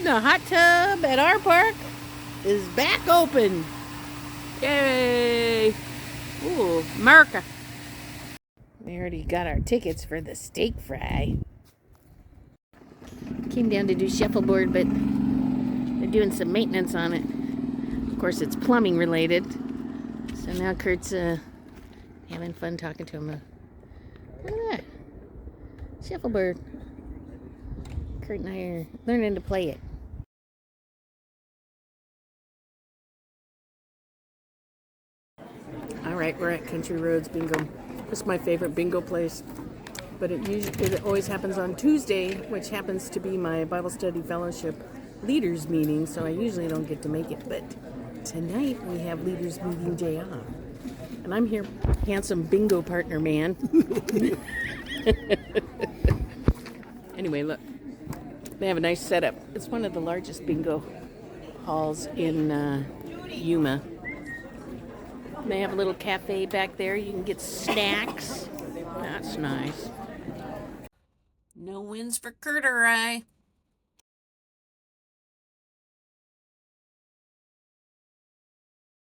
The hot tub at our park is back open. Yay! Ooh, America. We already got our tickets for the steak fry. Came down to do shuffleboard, but they're doing some maintenance on it. Of course, it's plumbing related. So now Kurt's having fun talking to him. Look at that. Shuffleboard. Kurt and I are learning to play it. Alright, we're at Country Roads Bingo. This is my favorite bingo place. But it always happens on Tuesday, which happens to be my Bible Study Fellowship Leaders Meeting, so I usually don't get to make it. But tonight we have Leaders Meeting day off. And I'm here, handsome bingo partner man. Anyway, look. They have a nice setup. It's one of the largest bingo halls in Yuma. They have a little cafe back there. You can get snacks. That's nice. No wins for Kurt or I.